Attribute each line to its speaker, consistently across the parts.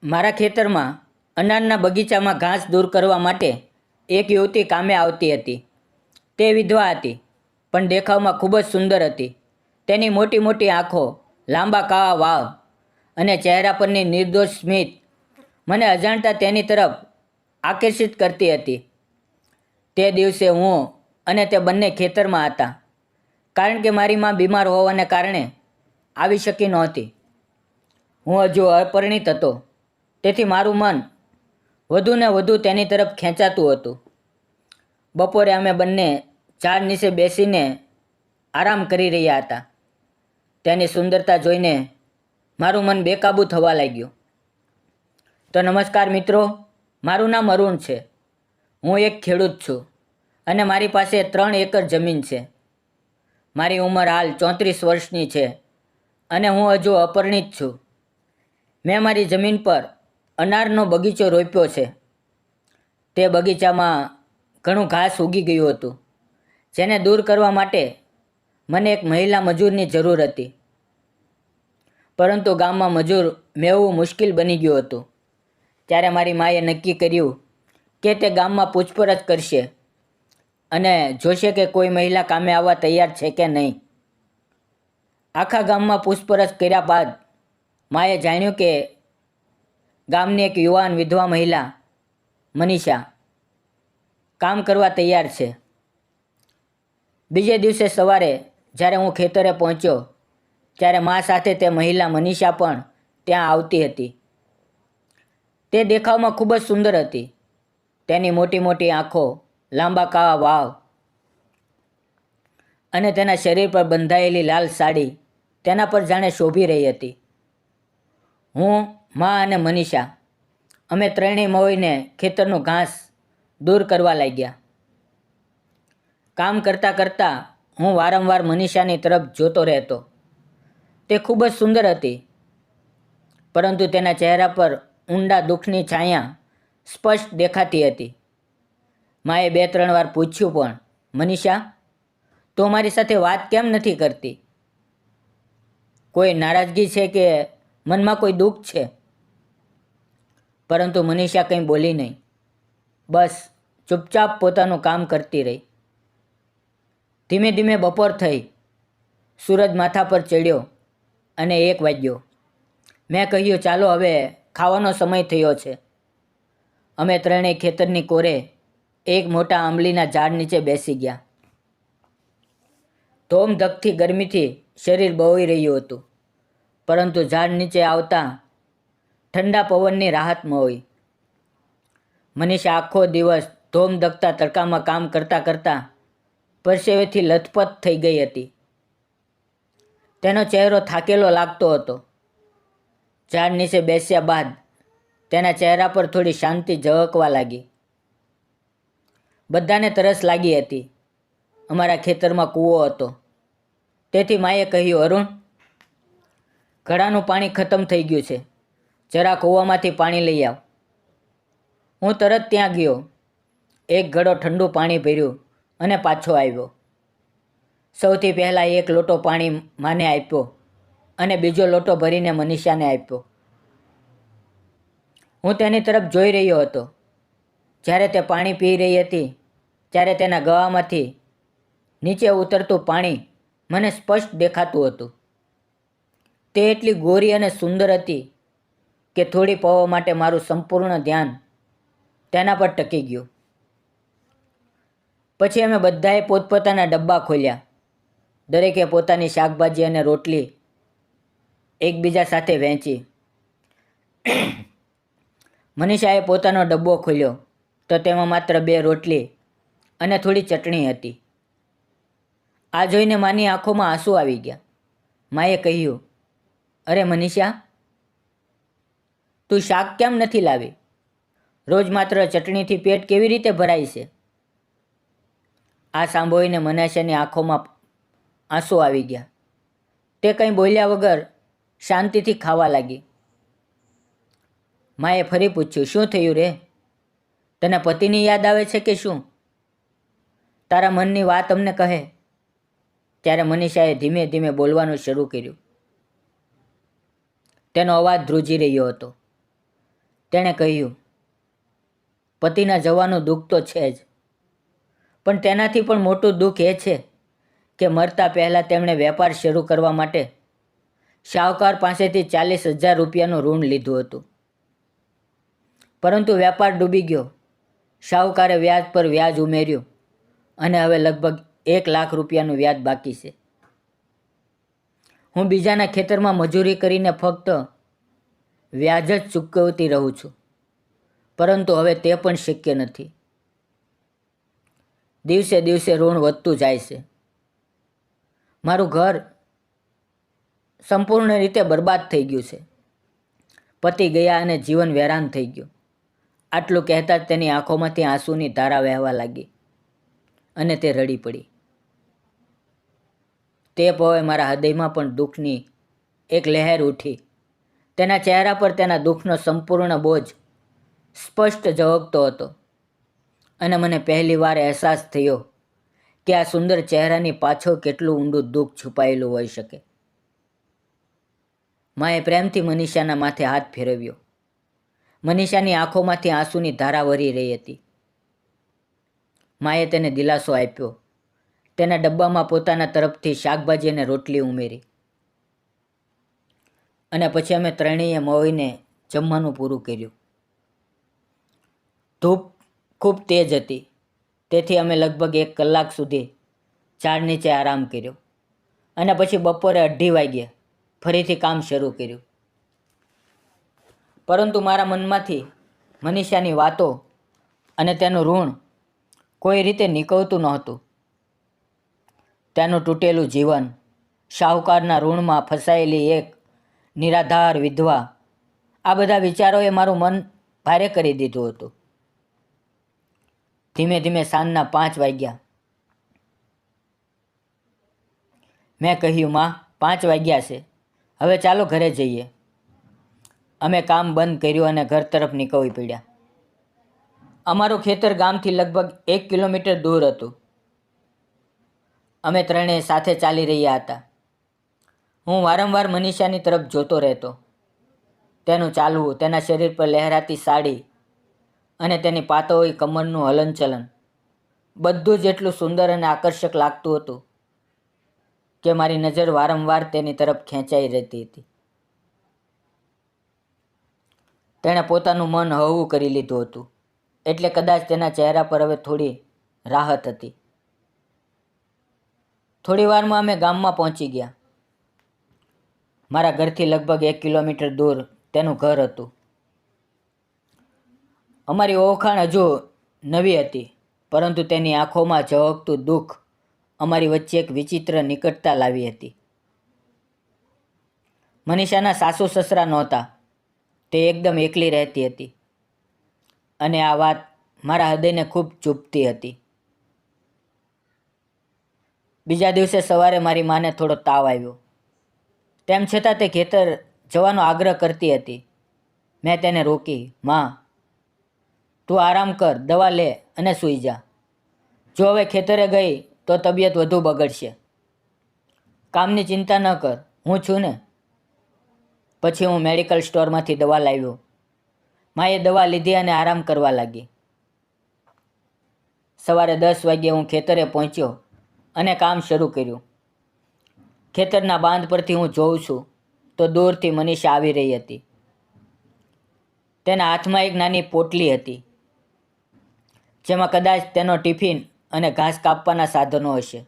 Speaker 1: મારા ખેતરમાં અનારના બગીચામાં ઘાસ દૂર કરવા માટે એક યુવતી કામે આવતી હતી. તે વિધવા હતી, પણ દેખાવમાં ખૂબ જ સુંદર હતી. તેની મોટી મોટી આંખો, લાંબા કાળા વાળ અને ચહેરા પરની નિર્દોષ સ્મિત મને અજાણતા તેની તરફ આકર્ષિત કરતી હતી. તે દિવસે હું અને તે બંને ખેતરમાં હતા, કારણ કે મારી માં બીમાર હોવાને કારણે આવી શકી નહોતી. હું હજુ અપરિણિત હતો, તેથી મારું મન વધુ ને વધુ તેની તરફ ખેંચાતું હતું. બપોરે અમે બંને ઝાડ નીચે બેસીને આરામ કરી રહ્યા હતા. તેની સુંદરતા જોઈને મારું મન બેકાબૂ થવા લાગ્યું. તો નમસ્કાર મિત્રો, મારું નામ અરુણ છે. હું એક ખેડૂત છું અને મારી પાસે 3 એકર જમીન છે. મારી ઉંમર હાલ 34 વર્ષની છે અને હું હજુ અપરિણિત છું. મેં મારી જમીન પર અનારનો બગીચો રોપ્યો છે. તે બગીચામાં ઘણું ઘાસ ઉગી ગયું હતું, જેને દૂર કરવા માટે મને એક મહિલા મજૂરની જરૂર હતી. પરંતુ ગામમાં મજૂર મેળવવું મુશ્કેલ બની ગયું હતું. ત્યારે મારી માએ નક્કી કર્યું કે તે ગામમાં પૂછપરછ કરશે અને જોશે કે કોઈ મહિલા કામે આવવા તૈયાર છે કે નહીં. આખા ગામમાં પૂછપરછ કર્યા બાદ માએ જાણ્યું કે ગામની એક યુવાન વિધવા મહિલા મનીષા કામ કરવા તૈયાર છે. બીજે દિવસે સવારે જ્યારે હું ખેતરે પહોંચ્યો, ત્યારે મા સાથે તે મહિલા મનીષા પણ ત્યાં આવતી હતી. તે દેખાવમાં ખૂબ જ સુંદર હતી. તેની મોટી મોટી આંખો, લાંબા કાળા વાળ અને તેના શરીર પર બંધાયેલી લાલ સાડી તેના પર જાણે શોભી રહી હતી. હું, મા અને મનીષા અમે ત્રણેય મળીને ખેતરનું ઘાસ દૂર કરવા લાગ્યા. કામ કરતાં કરતાં હું વારંવાર મનીષાની તરફ જોતો રહેતો. તે ખૂબ જ સુંદર હતી, પરંતુ તેના ચહેરા પર ઊંડા દુઃખની છાયા સ્પષ્ટ દેખાતી હતી. માએ 2-3 વાર પૂછ્યું પણ, મનીષા, તું મારી સાથે વાત કેમ નથી કરતી? કોઈ નારાજગી છે કે મનમાં કોઈ દુઃખ છે? પરંતુ મનીષા કંઈ બોલી નહીં. બસ ચૂપચાપ પોતાનું કામ કરતી રહી. ધીમે ધીમે બપોર થઈ. સૂરજ માથા પર ચડ્યો અને 1 વાગ્યો. મેં કહ્યું, ચાલો હવે ખાવાનો સમય થયો છે. અમે ત્રણેય ખેતરની કોરે એક મોટા આંબલીના ઝાડ નીચે બેસી ગયા. ધોમધખતી ગરમીથી શરીર બળી રહ્યું હતું, પરંતુ ઝાડ નીચે આવતા ઠંડા પવનની રાહત મળી. મનીષા આખો દિવસ ધોમધખતા તડકામાં કામ કરતાં કરતાં પરસેવેથી લથપથ થઈ ગઈ હતી. તેનો ચહેરો થાકેલો લાગતો હતો. ઝાડ નીચે બેસ્યા બાદ તેના ચહેરા પર થોડી શાંતિ ઝળકવા લાગી. બધાને તરસ લાગી હતી. અમારા ખેતરમાં કૂવો હતો, તેથી માએ કહ્યું, અરુણ, ઘડાનું પાણી ખતમ થઈ ગયું છે, જરા કૂવામાંથી પાણી લઈ આવ. હું તરત ત્યાં ગયો. 1 ઘડો ઠંડુ પાણી ભર્યું અને પાછો આવ્યો. સૌથી પહેલાં 1 લોટો પાણી માને આપ્યો અને બીજો લોટો ભરીને મનીષાને આપ્યો. હું તેની તરફ જોઈ રહ્યો હતો. જ્યારે તે પાણી પી રહી હતી, ત્યારે તેના ગળામાંથી નીચે ઉતરતું પાણી મને સ્પષ્ટ દેખાતું હતું. તે એટલી ગોરી અને સુંદર હતી કે થોડી પળો માટે મારું સંપૂર્ણ ધ્યાન તેના પર ટકી ગયું. પછી અમે બધાએ પોતપોતાના ડબ્બા ખોલ્યા. દરેકે પોતાની શાકભાજી અને રોટલી એકબીજા સાથે વહેંચી. મનીષાએ પોતાનો ડબ્બો ખોલ્યો તો તેમાં માત્ર 2 રોટલી અને થોડી ચટણી હતી. આ જોઈને માની આંખોમાં આંસુ આવી ગયા. માએ કહ્યું, અરે મનીષા, તું શાક કેમ નથી લાવી? રોજ માત્ર ચટણીથી પેટ કેવી રીતે ભરાય છે? આ સાંભળીને મનીષાની આંખોમાં આંસુ આવી ગયા. તે કંઈ બોલ્યા વગર શાંતિથી ખાવા લાગી. માએ ફરી પૂછ્યું, શું થયું રે? તને પતિની યાદ આવે છે કે શું? તારા મનની વાત અમને કહે. ત્યારે મનીષાએ ધીમે ધીમે બોલવાનું શરૂ કર્યું. તેનો અવાજ ધ્રુજી રહ્યો હતો. તેણે કહ્યું, પતિના જવાનું દુઃખ તો છે જ, પણ તેનાથી પણ મોટું દુઃખ એ છે કે મરતા પહેલાં તેમણે વેપાર શરૂ કરવા માટે શાહુકાર પાસેથી 40,000 રૂપિયાનું ઋણ લીધું હતું. પરંતુ વેપાર ડૂબી ગયો. શાહુકારે વ્યાજ પર વ્યાજ ઉમેર્યું અને હવે લગભગ 1,00,000 રૂપિયાનું વ્યાજ બાકી છે. હું બીજાના ખેતરમાં મજૂરી કરીને ફક્ત વ્યાજ જ ચૂકવતી રહું છું, પરંતુ હવે તે પણ શક્ય નથી. દિવસે દિવસે ઋણ વધતું જાય છે. મારું ઘર સંપૂર્ણ રીતે બરબાદ થઈ ગયું છે. પતિ ગયા અને જીવન વેરાન થઈ ગયું. આટલું કહેતા જ તેની આંખોમાંથી આંસુની ધારા વહેવા લાગી અને તે રડી પડી. તે પળે મારા હૃદયમાં પણ દુઃખની એક લહેર ઉઠી. તેના ચહેરા પર તેના દુઃખનો સંપૂર્ણ બોજ સ્પષ્ટ ઝળકતો હતો અને મને પહેલીવાર અહેસાસ થયો કે આ સુંદર ચહેરાની પાછળ કેટલું ઊંડું દુઃખ છુપાયેલું હોઈ શકે. માએ પ્રેમથી મનીષાના માથે હાથ ફેરવ્યો. મનીષાની આંખોમાંથી આંસુની ધારા વરી રહી હતી. માએ તેને દિલાસો આપ્યો. તેના ડબ્બામાં પોતાના તરફથી શાકભાજી અને રોટલી ઉમેરી અને પછી અમે ત્રણેય મળીને જમવાનું પૂરું કર્યું. ધૂપ ખૂબ તેજ હતી, તેથી અમે લગભગ 1 કલાક સુધી ઝાડ નીચે આરામ કર્યો અને પછી બપોરે 2:30 વાગ્યે ફરીથી કામ શરૂ કર્યું. પરંતુ મારા મનમાંથી મનીષાની વાતો અને તેનું ઋણ કોઈ રીતે નીકળતું નહોતું. તેનું તૂટેલું જીવન, શાહુકારના ઋણમાં ફસાયેલી એક નિરાધાર વિધવા, આ બધા વિચારોએ મારું મન ભારે કરી દીધું હતું. ધીમે ધીમે સાંજના 5 વાગ્યા. મેં કહ્યું, માં, 5 વાગ્યા છે, હવે ચાલો ઘરે જઈએ. અમે કામ બંધ કર્યું અને ઘર તરફ નીકળી પડ્યા. અમારું ખેતર ગામથી લગભગ 1 કિલોમીટર દૂર હતું. અમે ત્રણેય સાથે ચાલી રહ્યા હતા. હું વારંવાર મનીષાની તરફ જોતો રહેતો. તેનું ચાલવું, તેના શરીર પર લહેરાતી સાડી અને તેની પાતળી કમરનું હલનચલન બધું જ એટલું સુંદર અને આકર્ષક લાગતું હતું કે મારી નજર વારંવાર તેની તરફ ખેંચાઈ રહેતી હતી. તેણે પોતાનું મન હળવું કરી લીધું હતું, એટલે કદાચ તેના ચહેરા પર હવે થોડી રાહત હતી. થોડી વારમાં અમે ગામમાં પહોંચી ગયા. મારા ઘરથી લગભગ 1 કિલોમીટર દૂર તેનું ઘર હતું. અમારી ઓળખાણ હજુ નવી હતી, પરંતુ તેની આંખોમાં ઝળકતું દુઃખ અમારી વચ્ચે એક વિચિત્ર નિકટતા લાવી હતી. મનીષાના સાસુ સસરા નહોતા. તે એકદમ એકલી રહેતી હતી અને આ વાત મારા હૃદયને ખૂબ ચૂભતી હતી. બીજા દિવસે સવારે મારી માને થોડો તાવ આવ્યો. તેમ છતાં તે ખેતર જવાનો આગ્રહ કરતી હતી. મેં તેને રોકી. માં, તું આરામ કર, દવા લે અને સૂઈ જા. જો હવે ખેતરે ગઈ તો તબિયત વધુ બગડશે. કામની ચિંતા ન કર, હું છું ને. પછી હું મેડિકલ સ્ટોરમાંથી દવા લાવ્યો. માએ દવા લીધી અને આરામ કરવા લાગી. સવારે 10 વાગ્યે હું ખેતરે પહોંચ્યો અને કામ શરૂ કર્યું. ખેતરના બાંધ પરથી હું જોઉં છું તો દૂરથી મનીષા આવી રહી હતી. તેના હાથમાં એક નાની પોટલી હતી, જેમાં કદાચ તેનો ટિફિન અને ઘાસ કાપવાના સાધનો હશે.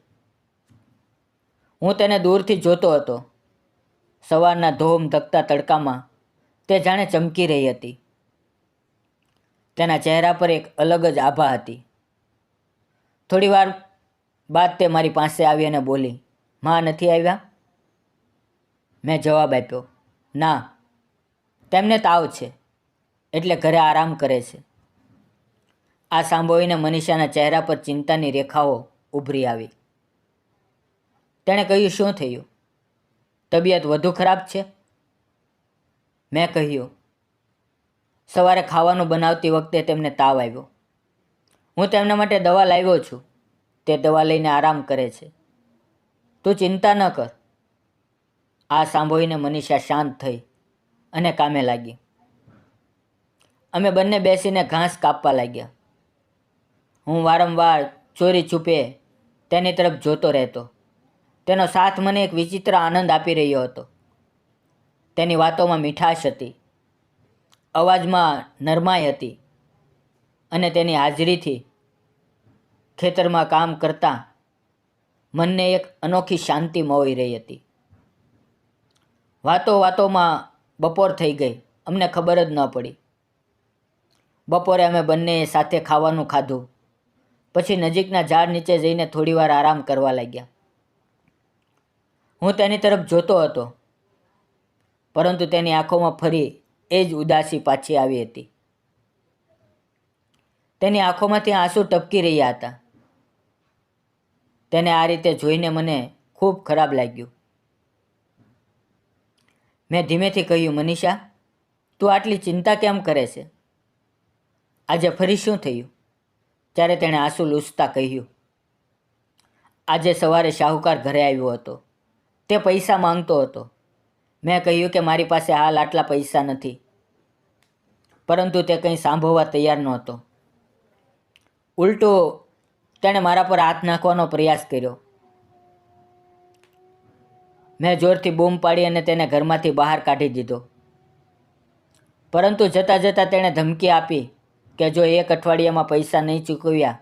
Speaker 1: હું તેને દૂરથી જોતો હતો. સવારના ધોમ ધકતા તડકામાં તે જાણે ચમકી રહી હતી. તેના ચહેરા પર એક અલગ જ આભા હતી. થોડી વાર બાદ તે મારી પાસે આવી અને બોલી, માં, નથી આવ્યા? મેં જવાબ આપ્યો, ના, તેમને તાવ છે, એટલે ઘરે આરામ કરે છે. આ સાંભળીને મનીષાના ચહેરા પર ચિંતાની રેખાઓ ઉભરી આવી. તેણે કહ્યું, શું થયું? તબિયત વધુ ખરાબ છે? મેં કહ્યું, સવારે ખાવાનું બનાવતી વખતે તેમને તાવ આવ્યો. હું તેમના માટે દવા લાવ્યો છું. તે દવા લઈને આરામ કરે છે. તું ચિંતા ન કર. આ સાંભળીને મનીષા શાંત થઈ અને કામે લાગી. અમે બંને બેસીને ઘાસ કાપવા લાગ્યા. હું વારંવાર ચોરી છુપે તેની તરફ જોતો રહેતો. તેનો સાથ મને એક વિચિત્ર આનંદ આપી રહ્યો હતો. તેની વાતોમાં મીઠાશ હતી, અવાજમાં નરમાઈ હતી અને તેની હાજરીથી ખેતરમાં કામ કરતા મનને એક અનોખી શાંતિ મોવી રહી હતી. વાતોમાં બપોર થઈ ગઈ, અમને ખબર જ ન પડી. બપોરે અમે બંનેએ સાથે ખાવાનું ખાધું. પછી નજીકના ઝાડ નીચે જઈને થોડીવાર આરામ કરવા લાગ્યા. હું તેની તરફ જોતો હતો, પરંતુ તેની આંખોમાં ફરી એ જ ઉદાસી પાછી આવી હતી. તેની આંખોમાંથી આંસુ ટપકી રહ્યા હતા. તેને આ રીતે જોઈને મને ખૂબ ખરાબ લાગ્યું. મેં ધીમેથી કહ્યું, મનીષા, તું આટલી ચિંતા કેમ કરે છે? આજે ફરી શું થયું? ત્યારે તેણે આંસુ લૂછતા કહ્યું, આજે સવારે શાહુકાર ઘરે આવ્યો હતો. તે પૈસા માંગતો હતો. મેં કહ્યું કે મારી પાસે હાલ આટલા પૈસા નથી, પરંતુ તે કંઈ સાંભળવા તૈયાર નહોતો. ઉલટું તેણે મારા પર હાથ નાખવાનો પ્રયાસ કર્યો. મેં જોરથી બૂમ પાડી અને તેને ઘરમાંથી બહાર કાઢી દીધો. પરંતુ જતાં જતાં તેણે ધમકી આપી કે જો 1 અઠવાડિયામાં પૈસા નહીં ચૂકવ્યા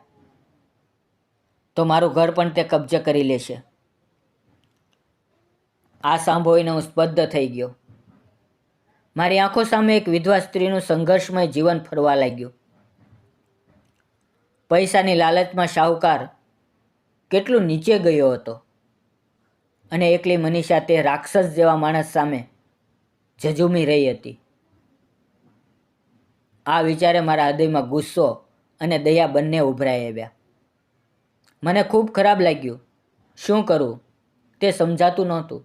Speaker 1: તો મારું ઘર પણ તે કબજે કરી લેશે. આ સાંભળીને હું સ્તબ્ધ થઈ ગયો. મારી આંખો સામે એક વિધવા સ્ત્રીનું સંઘર્ષમય જીવન ફરવા લાગ્યું. પૈસાની લાલચમાં શાહુકાર કેટલું નીચે ગયો હતો અને એકલી મનીષા તે રાક્ષસ જેવા માણસ સામે ઝઝૂમી રહી હતી. આ વિચારે મારા હૃદયમાં ગુસ્સો અને દયા બંને ઉભરાઈ આવ્યા. મને ખૂબ ખરાબ લાગ્યું. શું કરું તે સમજાતું નહોતું,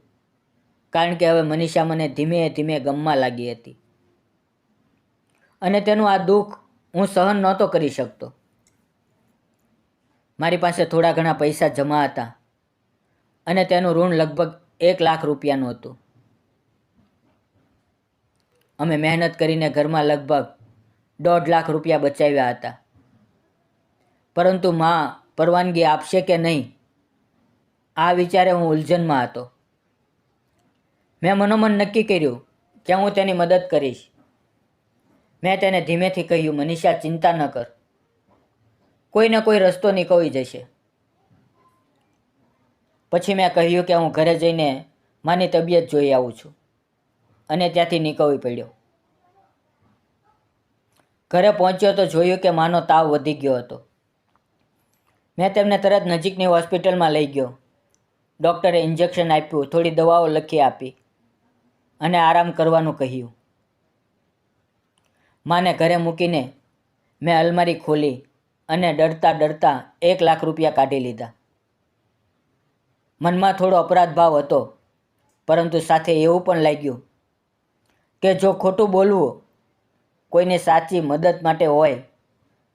Speaker 1: કારણ કે હવે મનીષા મને ધીમે ધીમે ગમવા લાગી હતી અને તેનું આ દુઃખ હું સહન નહોતો કરી શકતો. મારી પાસે થોડા ઘણા પૈસા જમા હતા અને તેનું ઋણ લગભગ 1 લાખ રૂપિયાનું હતું. અમે મહેનત કરીને ઘરમાં લગભગ 1.5 લાખ રૂપિયા બચાવ્યા હતા. પરંતુ માં પરવાનગી આપશે કે નહીં, આ વિચારે હું ઉલઝનમાં હતો. મેં મનોમન નક્કી કર્યું કે હું તેની મદદ કરીશ. મેં તેને ધીમેથી કહ્યું, મનીષા, ચિંતા ન કર, કોઈને કોઈ રસ્તો નીકળી જશે. પછી મેં કહ્યું કે હું ઘરે જઈને માની તબિયત જોઈ આવું છું અને ત્યાંથી નીકળી પડ્યો. ઘરે પહોંચ્યો તો જોયું કે માનો તાવ વધી ગયો હતો. મેં તેમને તરત નજીકની હોસ્પિટલમાં લઈ ગયો. ડૉક્ટરે ઇન્જેક્શન આપ્યું, થોડી દવાઓ લખી આપી અને આરામ કરવાનું કહ્યું. માને ઘરે મૂકીને મેં અલમારી ખોલી અને ડરતા 1 લાખ રૂપિયા કાઢી લીધા. મનમાં થોડો અપરાધ ભાવ હતો, પરંતુ સાથે એવું પણ લાગ્યું કે જો ખોટું બોલવું કોઈને સાચી મદદ માટે હોય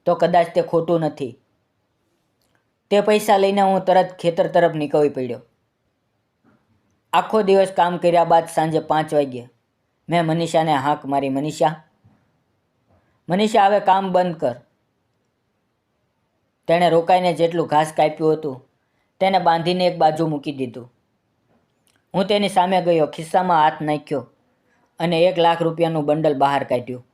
Speaker 1: તો કદાચ તે ખોટું નથી. તે પૈસા લઈને હું તરત ખેતર તરફ નીકળી પડ્યો. આખો દિવસ કામ કર્યા બાદ સાંજે 5 વાગ્યે મેં મનીષાને હાંક મારી, મનીષા, હવે કામ બંધ કર. તેણે રોકાઈને જેટલું ઘાસ કાપ્યું હતું તેને બાંધીને એક બાજુ મૂકી દીધું. હું તેની સામે ગયો, ખિસ્સામાં હાથ નાખ્યો અને 1 લાખ રૂપિયાનું બંડલ બહાર કાઢ્યું.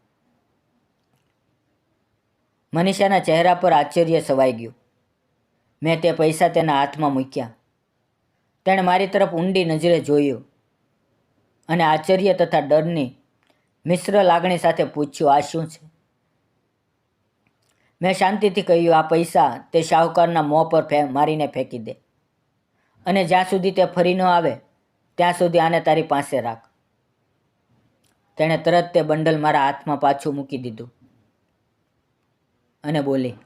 Speaker 1: મનીષાના ચહેરા પર આશ્ચર્ય છવાઈ ગયું. મેં તે પૈસા તેના હાથમાં મૂક્યા. તેણે મારી તરફ ઊંડી નજરે જોયું અને આશ્ચર્ય તથા ડરની મિશ્ર લાગણી સાથે પૂછ્યું, આ શું છે? મેં શાંતિથી કહ્યું, આ પૈસા તે શાહુકારના મોં પર મારીને ફેંકી દે અને જ્યાં સુધી તે ફરી ન આવે ત્યાં સુધી આને તારી પાસે રાખ. તેણે તરત તે બંડલ મારા હાથમાં પાછું મૂકી દીધું અને બોલી,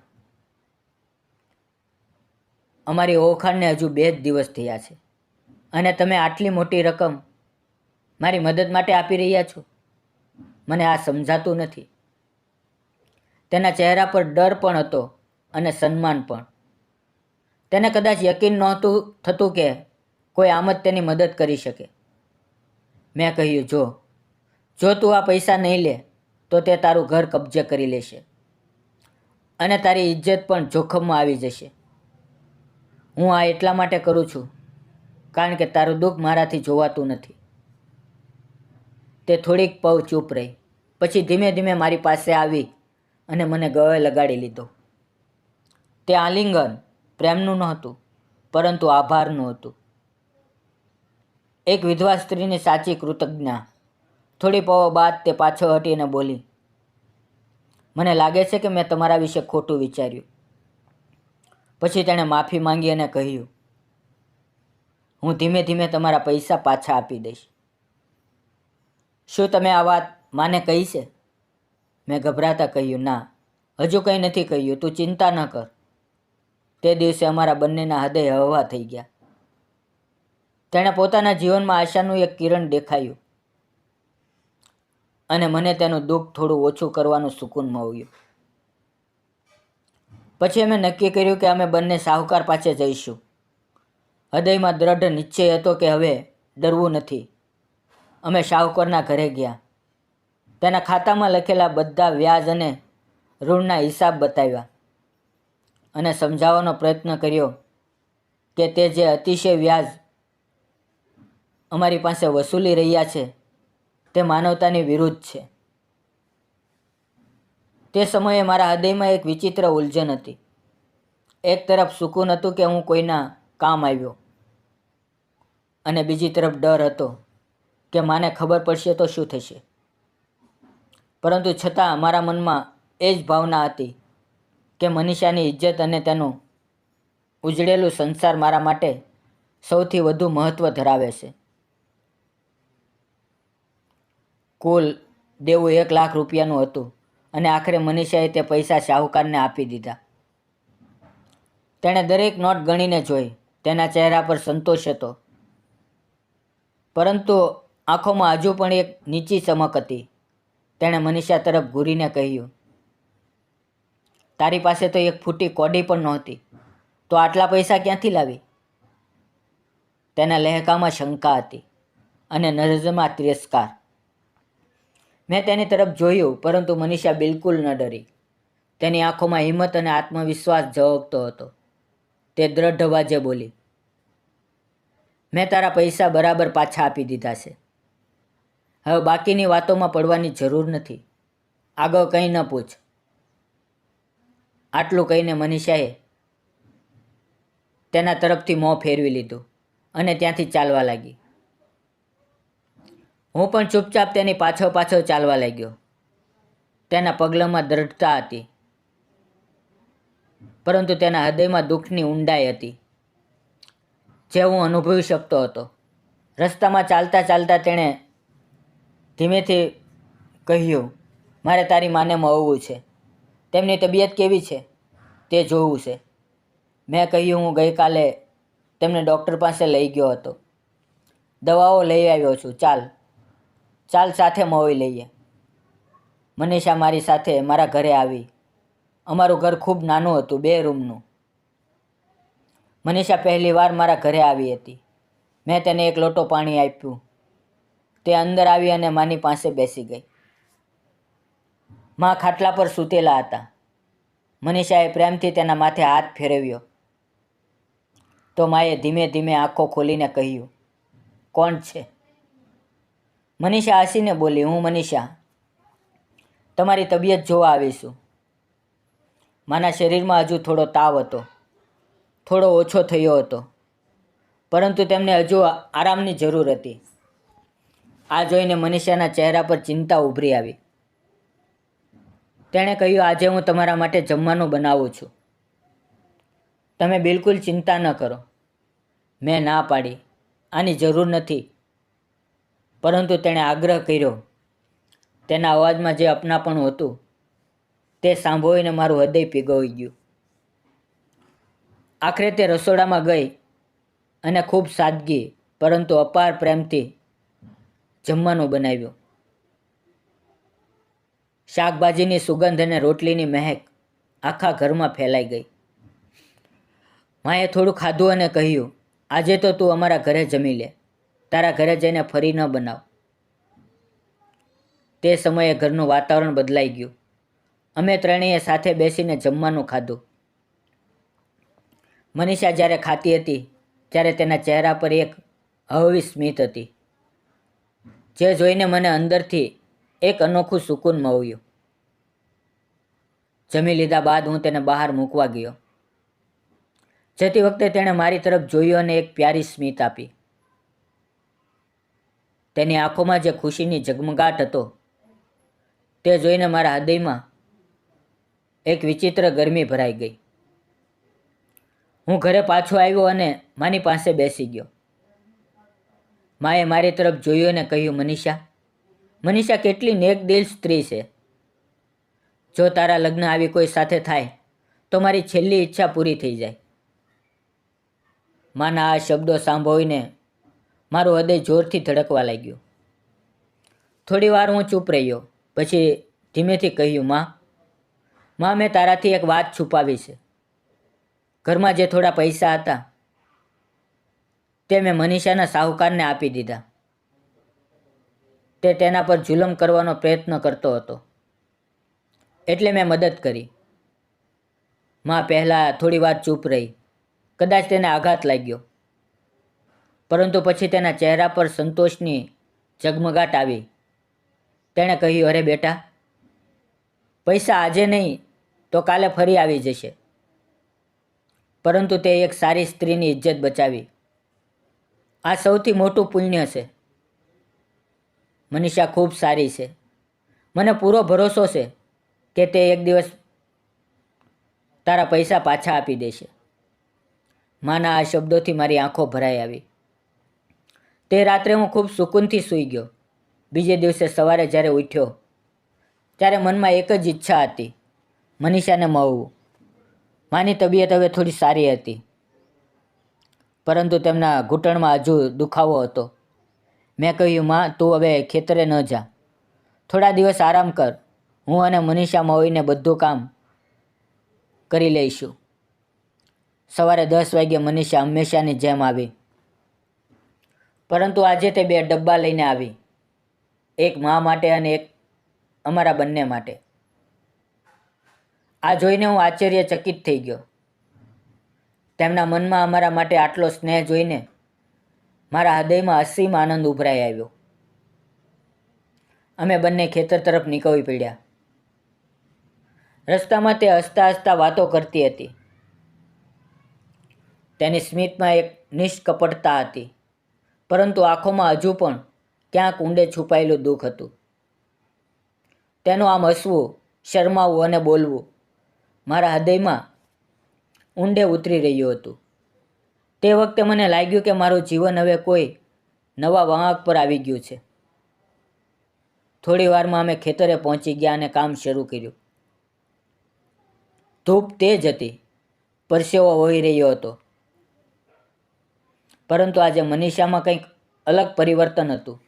Speaker 1: અમારી ઓળખાણને હજુ 2 જ દિવસ થયા છે અને તમે આટલી મોટી રકમ મારી મદદ માટે આપી રહ્યા છો? મને આ સમજાતું નથી. તેના ચહેરા પર ડર પણ હતો અને સન્માન પણ. તેને કદાચ યકીન નહોતું થતું કે કોઈ આમ જ તેની મદદ કરી શકે. મેં કહ્યું, જો તું આ પૈસા નહીં લે તો તે તારું ઘર કબજે કરી લેશે અને તારી ઇજ્જત પણ જોખમમાં આવી જશે. હું આ એટલા માટે કરું છું કારણ કે તારું દુઃખ મારાથી જોવાતું નથી. તે થોડીક પળ ચૂપ રહી. પછી ધીમે ધીમે મારી પાસે આવી અને મને ગળે લગાડી લીધો. તે આલિંગન પ્રેમનું નહોતું, પરંતુ આભારનું હતું. એક વિધવા સ્ત્રીની સાચી કૃતજ્ઞતા. થોડી પળો બાદ તે પાછળ હટીને બોલી, મને લાગે છે કે મેં તમારા વિશે ખોટું વિચાર્યું. પછી તેણે માફી માંગી અને કહ્યું, હું ધીમે ધીમે તમારા પૈસા પાછા આપી દઈશ. શું તમે આ વાત માને કહી છે? મેં ગભરાતા કહ્યું, ના, હજુ કંઈ નથી કહ્યું, તું ચિંતા ન કર. તે દિવસે અમારા બંનેના હૃદય હળવા થઈ ગયા. તેણે પોતાના જીવનમાં આશાનું એક કિરણ દેખાયું અને મને તેનું દુઃખ થોડું ઓછું કરવાનું સુકૂન મળ્યું. પછી અમે નક્કી કર્યું કે અમે બંને શાહુકાર પાસે જઈશું. હૃદયમાં દ્રઢ નિશ્ચય હતો કે હવે ડરવું નથી. અમે શાહુકારના ઘરે ગયા. તેના ખાતામાં લખેલા બધા વ્યાજ અને ઋણના હિસાબ બતાવ્યા અને સમજાવવાનો પ્રયત્ન કર્યો કે તે જે અતિશય વ્યાજ અમારી પાસે વસૂલી રહ્યા છે તે માનવતાની વિરુદ્ધ છે. તે સમયે મારા હૃદયમાં એક વિચિત્ર ઉલઝન હતી. એક તરફ સુકૂન હતું કે હું કોઈના કામ આવ્યો અને બીજી તરફ ડર હતો કે માને ખબર પડશે તો શું થશે. પરંતુ છતાં મારા મનમાં એ જ ભાવના હતી કે મનીષાની ઇજ્જત અને તેનું ઉજળેલું સંસાર મારા માટે સૌથી વધુ મહત્ત્વ ધરાવે છે. કુલ દેવું 1 લાખ રૂપિયાનું હતું અને આખરે મનીષાએ તે પૈસા શાહુકારને આપી દીધા. તેણે દરેક નોટ ગણીને જોઈ. તેના ચહેરા પર સંતોષ હતો, પરંતુ આંખોમાં હજુ પણ એક નીચી ચમક હતી. તેણે મનીષા તરફ ઘૂરીને કહ્યું, તારી પાસે તો એક ફૂટી કોડી પણ નહોતી, તો આટલા પૈસા ક્યાંથી લાવી? તેના લહેકામાં શંકા હતી અને નજરમાં તિરસ્કાર. મેં તેની તરફ જોયું, પરંતુ મનીષા બિલકુલ ન ડરી. તેની આંખોમાં હિંમત અને આત્મવિશ્વાસ ઝળકતો હતો. તે દ્રઢ અવાજે બોલી, મેં તારા પૈસા બરાબર પાછા આપી દીધા છે. હવે બાકીની વાતોમાં પડવાની જરૂર નથી. આગળ કંઈ ન પૂછ. આટલું કહીને મનીષાએ તેના તરફથી મોં ફેરવી લીધું અને ત્યાંથી ચાલવા લાગી. હું પણ ચૂપચાપ તેની પાછળ પાછળ ચાલવા લાગ્યો. તેના પગલામાં દ્રઢતા હતી, પરંતુ તેના હૃદયમાં દુઃખની ઊંડાઈ હતી જે હું અનુભવી શકતો હતો. રસ્તામાં ચાલતા ચાલતા તેણે ધીમેથી કહ્યું, મારે તારી માને મળવું છે. તેમની તબિયત કેવી છે તે જોવું છે. મેં કહ્યું, હું ગઈકાલે તેમને ડૉક્ટર પાસે લઈ ગયો હતો. દવાઓ લઈ આવ્યો છું. ચાલ સાથે મળી લઈએ. મનીષા મારી સાથે મારા ઘરે આવી. અમારું ઘર ખૂબ નાનું હતું, 2 રૂમનું. મનીષા પહેલીવાર મારા ઘરે આવી હતી. મેં તેને એક લોટો પાણી આપ્યું. તે અંદર આવી અને માની પાસે બેસી ગઈ. મા ખાટલા પર સૂતેલા હતા. મનીષાએ પ્રેમથી તેના માથે હાથ ફેરવ્યો તો માએ ધીમે ધીમે આંખો ખોલીને કહ્યું, કોણ છે? મનીષા હસીને બોલી, હું મનીષા. તમારી તબિયત જોવા આવીશું. માના શરીરમાં હજુ થોડો તાવ હતો. થોડો ઓછો થયો હતો, પરંતુ તેમને હજુ આરામની જરૂર હતી. આ જોઈને મનીષાના ચહેરા પર ચિંતા ઉભરી આવી. તેણે કહ્યું, આજે હું તમારા માટે જમવાનું બનાવું છું. તમે બિલકુલ ચિંતા ન કરો. મેં ના પાડી, આની જરૂર નથી. પરંતુ તેણે આગ્રહ કર્યો. તેના અવાજમાં જે અપનાપણું હતું તે સાંભળીને મારું હૃદય પીગળી ગયું. આખરે તે રસોડામાં ગઈ અને ખૂબ સાદગી પરંતુ અપાર પ્રેમથી જમવાનું બનાવ્યું. શાકભાજીની સુગંધ અને રોટલીની મહેક આખા ઘરમાં ફેલાઈ ગઈ. માએ થોડું ખાધું અને કહ્યું, આજે તો તું અમારા ઘરે જમી લે. તારા ઘરે જઈને ફરી ન બનાવ. તે સમયે ઘરનું વાતાવરણ બદલાઈ ગયું. અમે ત્રણેય સાથે બેસીને જમવાનું ખાધું. મનીષા જ્યારે ખાતી હતી ત્યારે તેના ચહેરા પર એક અહવી સ્મિત હતી, જે જોઈને મને અંદરથી એક અનોખું સુકૂન મળ્યું. જમી લીધા બાદ હું તેને બહાર મૂકવા ગયો. જતી વખતે તેણે મારી તરફ જોયું અને એક પ્યારી સ્મિત આપી. તેની આંખોમાં જે ખુશીની ઝગમગાટ હતો તે જોઈને મારા હૃદયમાં એક વિચિત્ર ગરમી ભરાઈ ગઈ. હું ઘરે પાછો આવ્યો અને માની પાસે બેસી ગયો. માએ મારી તરફ જોયું અને કહ્યું, મનીષા કેટલી નેકદિલ સ્ત્રી છે. જો તારા લગ્ન આવી કોઈ સાથે થાય તો મારી છેલ્લી ઈચ્છા પૂરી થઈ જાય. માના આ શબ્દો સાંભળીને મારું હૃદય જોરથી ધડકવા લાગ્યું. થોડી વાર હું ચૂપ રહ્યો. પછી ધીમેથી કહ્યું, માં, મેં તારાથી એક વાત છુપાવી છે. ઘરમાં જે થોડા પૈસા હતા તે મેં મનીષાના સાહુકારને આપી દીધા. તે તેના પર જુલમ કરવાનો પ્રયત્ન કરતો હતો, એટલે મેં મદદ કરી. માં પહેલાં થોડી વાર ચૂપ રહી. કદાચ તેને આઘાત લાગ્યો, પરંતુ પછી તેના ચહેરા પર સંતોષની ઝગમગાટ આવી. તેણે કહ્યું, અરે બેટા, પૈસા આજે નહીં તો કાલે ફરી આવી જશે, પરંતુ તે એક સારી સ્ત્રીની ઇજ્જત બચાવી. આ સૌથી મોટું પુણ્ય છે. મનીષા ખૂબ સારી છે. મને પૂરો ભરોસો છે કે તે એક દિવસ તારા પૈસા પાછા આપી દેશે. માના આ શબ્દોથી મારી આંખો ભરાઈ આવી. તે રાત્રે હું ખૂબ સુકૂનથી સૂઈ ગયો. બીજે દિવસે સવારે જ્યારે ઉઠ્યો ત્યારે મનમાં એક જ ઈચ્છા હતી, મનીષાને મળવું. માની તબિયત હવે થોડી સારી હતી, પરંતુ તેમના ઘૂંટણમાં હજુ દુખાવો હતો. મેં કહ્યું, માં, તું હવે ખેતરે ન જા. થોડા દિવસ આરામ કર. હું અને મનીષા મળીને બધું કામ કરી લઈશું. સવારે 10 વાગ્યે મનીષા હંમેશાની જેમ આવી, પરંતુ આજે તે 2 ડબ્બા લઈને આવી, એક મા માટે અને એક અમારા બંને માટે. આ જોઈને હું આશ્ચર્યચકિત થઈ ગયો. તેમના મનમાં અમારા માટે આટલો સ્નેહ જોઈને મારા હૃદયમાં અસીમ આનંદ ઉભરાઈ આવ્યો. અમે બંને ખેતર તરફ નીકળી પડ્યા. રસ્તામાં તે હસતા હસતા વાતો કરતી હતી. તેની સ્મિતમાં એક નિષ્કપટતા હતી, પરંતુ આંખોમાં હજુ પણ ક્યાંક ઊંડે છુપાયેલું દુઃખ હતું. તેનું આમ હસવું, શરમાવવું અને બોલવું મારા હૃદયમાં ઊંડે ઉતરી રહ્યું હતું. તે વખતે મને લાગ્યું કે મારું જીવન હવે કોઈ નવા વળાંક પર આવી ગયું છે. થોડી વારમાં અમે ખેતરે પહોંચી ગયા અને કામ શરૂ કર્યું. ધૂપ તેજ હતી, પરસેવો વહી રહ્યો હતો, પરંતુ આજે મનીષામાં કંઈક અલગ પરિવર્તન હતું.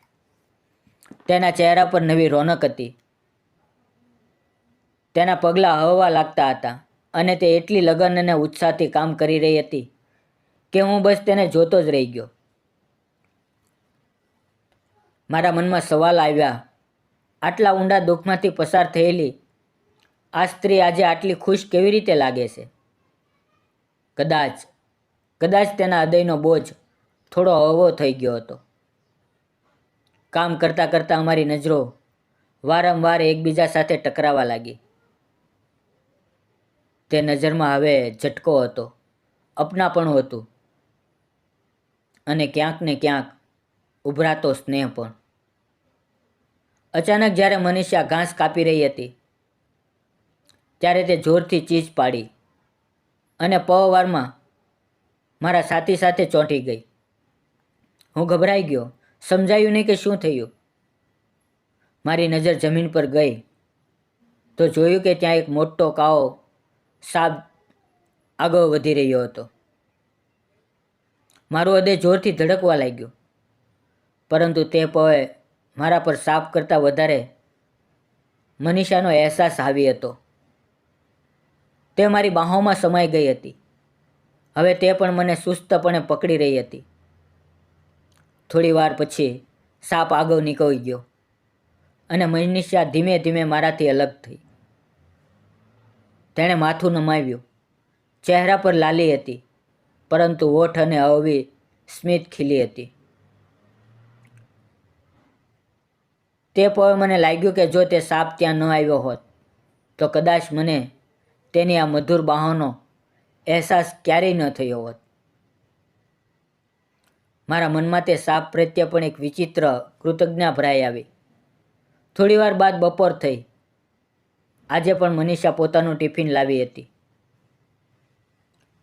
Speaker 1: તેના ચહેરા પર નવી રોનક હતી. તેના પગલાં હળવા લાગતા હતા અને તે એટલી લગન અને ઉત્સાહથી કામ કરી રહી હતી કે હું બસ તેને જોતો જ રહી ગયો. મારા મનમાં સવાલ આવ્યા, આટલા ઊંડા દુઃખમાંથી પસાર થયેલી આ સ્ત્રી આજે આટલી ખુશ કેવી રીતે લાગે છે? કદાચ તેના હૃદયનો બોજ થોડો હળવો થઈ ગયો હતો. કામ કરતાં કરતાં અમારી નજરો વારંવાર એકબીજા સાથે ટકરાવા લાગી. તે નજરમાં હવે ઝટકો હતો, અપનાપણું હતું અને ક્યાંક ને ક્યાંક ઉભરાતો સ્નેહ પણ. અચાનક જ્યારે મનીષા ઘાસ કાપી રહી હતી ત્યારે તે જોરથી ચીસ પાડી અને પળવારમાં મારા છાતી સાથે ચોંટી ગઈ. હું ગભરાઈ ગયો. સમજાયું નહીં કે શું થયું. મારી નજર જમીન પર ગઈ તો જોયું કે ત્યાં એક મોટો કાળો સાપ આગળ વધી રહ્યો હતો. મારું હૃદય જોરથી ધડકવા લાગ્યું, પરંતુ તે પળે મારા પર સાપ કરતાં વધારે મનીષાનો અહેસાસ હાવી હતો. તે મારી બાહોમાં સમાઈ ગઈ હતી. હવે તે પણ મને સુસ્તપણે પકડી રહી હતી. થોડી વાર પછી સાપ આગળ નીકળી ગયો. અને મનીષા ધીમે ધીમે મારાથી અલગ થઈ. તેણે માથું નમાવ્યું. ચહેરા પર લાલી હતી, પરંતુ હોઠ અને અવળી સ્મિત ખીલી હતી. તે પળે મને લાગ્યું કે જો તે સાપ ત્યાં ન આવ્યો હોત તો કદાચ મને તેની આ મધુર બાહોનો અહેસાસ ક્યારેય ન થયો હોત. મારા મનમાં તે સાપ પ્રત્યે પણ એક વિચિત્ર કૃતજ્ઞતા ભરાઈ આવી. થોડીવાર બાદ બપોર થઈ. આજે પણ મનીષા પોતાનું ટિફિન લાવી હતી,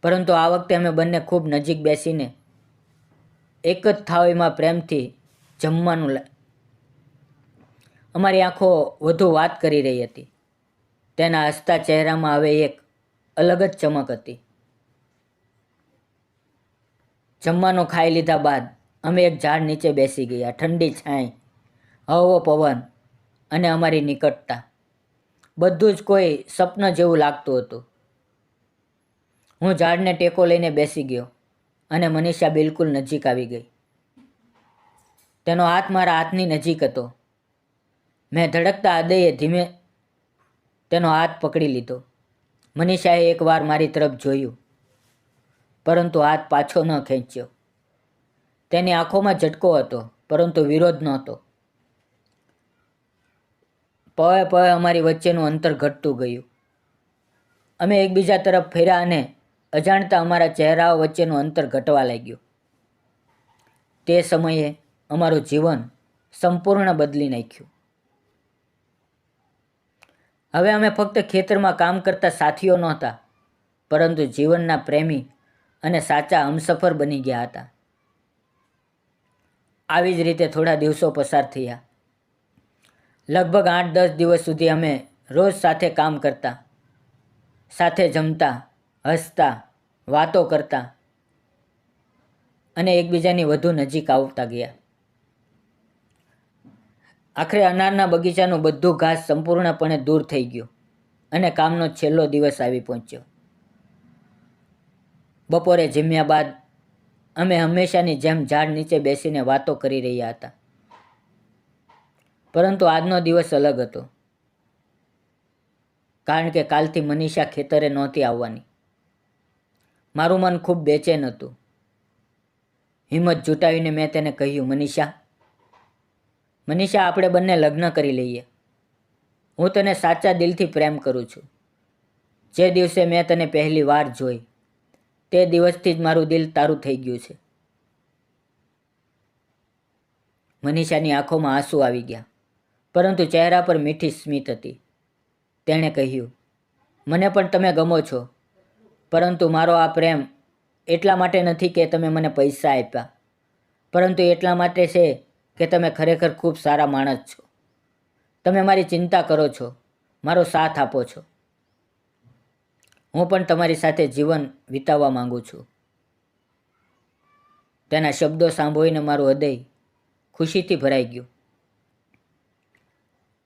Speaker 1: પરંતુ આ વખતે અમે બંને ખૂબ નજીક બેસીને એક જ થાળીમાં પ્રેમથી જમવાનું અમારી આંખો વધુ વાત કરી રહી હતી. તેના હસતા ચહેરામાં હવે એક અલગ જ ચમક હતી. જમવાનું ખાઈ લીધા બાદ અમે એક ઝાડ નીચે બેસી ગયા. ઠંડી છાંય, હળવો પવન અને અમારી નિકટતા, બધું જ કોઈ સ્વપ્ન જેવું લાગતું હતું. હું ઝાડને ટેકો લઈને બેસી ગયો અને મનીષા બિલકુલ નજીક આવી ગઈ. તેનો હાથ મારા હાથની નજીક હતો. મેં ધડકતા હૃદયે ધીમે તેનો હાથ પકડી લીધો. મનીષાએ એકવાર મારી તરફ જોયું, પરંતુ હાથ પાછો ન ખેંચ્યો. તેની આંખોમાં ઝટકો હતો, પરંતુ વિરોધ નહોતો. પળે પળે અમારી વચ્ચેનું અંતર ઘટતું ગયું. અમે એકબીજા તરફ ફર્યા અને અજાણતા અમારા ચહેરાઓ વચ્ચેનું અંતર ઘટવા લાગ્યું. તે સમયે અમારું જીવન સંપૂર્ણ બદલી નાખ્યું. હવે અમે ફક્ત ખેતરમાં કામ કરતા સાથીઓ નહોતા, પરંતુ જીવનના પ્રેમી અને સાચા હમસફર બની ગયા હતા. આવી જ રીતે થોડા દિવસો પસાર થયા. લગભગ 8-10 દિવસ સુધી અમે રોજ સાથે કામ કરતા, સાથે જમતા, હસતા, વાતો કરતા અને એકબીજાની વધુ નજીક આવતા ગયા. આખરે અનારના બગીચાનું બધું ઘાસ સંપૂર્ણપણે દૂર થઈ ગયું અને કામનો છેલ્લો દિવસ આવી પહોંચ્યો. બપોરે જમ્યા બાદ અમે હંમેશાની જેમ ઝાડ નીચે બેસીને વાતો કરી રહ્યા હતા. પરંતુ આજનો દિવસ અલગ હતો, કારણ કે કાલથી મનીષા ખેતરે નહોતી આવવાની. મારું મન ખૂબ બેચેન હતું. હિંમત જુટાવીને મેં તેને કહ્યું, મનીષા, આપણે બંને લગ્ન કરી લઈએ. હું તને સાચા દિલથી પ્રેમ કરું છું. જે દિવસે મેં તને પહેલી વાર જોઈ, તે દિવસથી જ મારું દિલ તારું થઈ ગયું છે. મનીષાની આંખોમાં આંસુ આવી ગયા, પરંતુ ચહેરા પર મીઠી સ્મિત હતી. તેણે કહ્યું, મને પણ તમે ગમો છો, પરંતુ મારો આ પ્રેમ એટલા માટે નથી કે તમે મને પૈસા આપ્યા, પરંતુ એટલા માટે છે કે તમે ખરેખર ખૂબ સારા માણસ છો. તમે મારી ચિંતા કરો છો, મારો સાથ આપો છો. હું પણ તમારી સાથે જીવન વિતાવવા માંગુ છું. તેના શબ્દો સાંભળીને મારું હૃદય ખુશીથી ભરાઈ ગયું.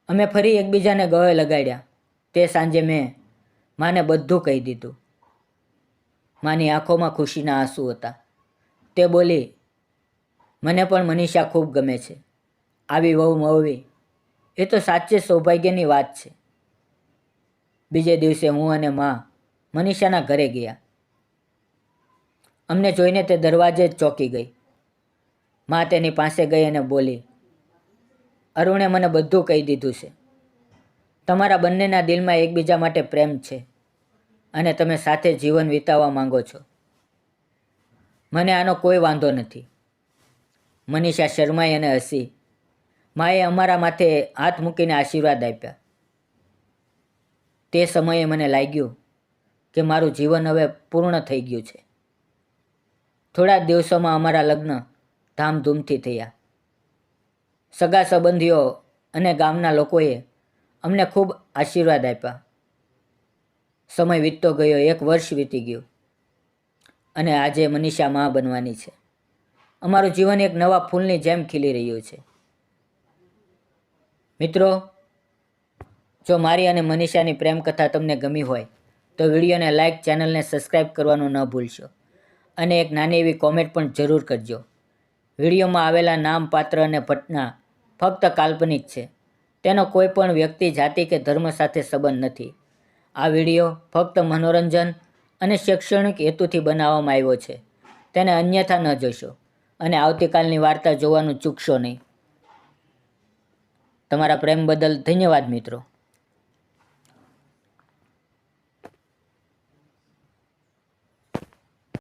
Speaker 1: અમે ફરી એકબીજાને ગળે લગાડ્યા. તે સાંજે મેં માને બધું કહી દીધું. માની આંખોમાં ખુશીના આંસુ હતા. તે બોલી, મને પણ મનીષા ખૂબ ગમે છે. આવી વહુ મળવી એ તો સાચે સૌભાગ્યની વાત છે. બીજે દિવસે હું અને મા મનીષાના ઘરે ગયા. અમને જોઈને તે દરવાજે જ ચોંકી ગઈ. મા તેની પાસે ગઈ અને બોલી, અરુણે મને બધું કહી દીધું છે. તમારા બંનેના દિલમાં એકબીજા માટે પ્રેમ છે અને તમે સાથે જીવન વિતાવવા માંગો છો. મને આનો કોઈ વાંધો નથી. મનીષા શરમાઈ અને હસી. માએ અમારા માથે હાથ મૂકીને આશીર્વાદ આપ્યા. તે સમયે મને લાગ્યું કે મારું જીવન હવે પૂર્ણ થઈ ગયું છે. થોડા જ દિવસોમાં અમારા લગ્ન ધામધૂમથી થયા. સગા સંબંધીઓ અને ગામના લોકોએ અમને ખૂબ આશીર્વાદ આપ્યા. સમય વીતતો ગયો. 1 વર્ષ વીતી ગયું અને આજે મનીષા મા બનવાની છે. અમારું જીવન એક નવા ફૂલની જેમ ખીલી રહ્યું છે. મિત્રો, જો મારી અને મનીષાની પ્રેમ કથા તમને ગમી હોય તો વિડીયોને લાઇક, ચેનલને સબસ્ક્રાઈબ કરવાનું ન ભૂલશો અને એક નાની એવી કોમેન્ટ પણ જરૂર કરજો. વિડીયોમાં આવેલા નામ, પાત્ર અને ઘટના ફક્ત કાલ્પનિક છે તેનો કોઈ પણ વ્યક્તિ, જાતિ કે ધર્મ સાથે સંબંધ નથી. આ વિડીયો ફક્ત મનોરંજન અને શૈક્ષણિક હેતુથી બનાવવામાં આવ્યો છે. તેને અન્યથા ન જોશો અને આવતીકાલની વાર્તા જોવાનું ચૂકશો નહીં. તમારા પ્રેમ બદલ ધન્યવાદ મિત્રો.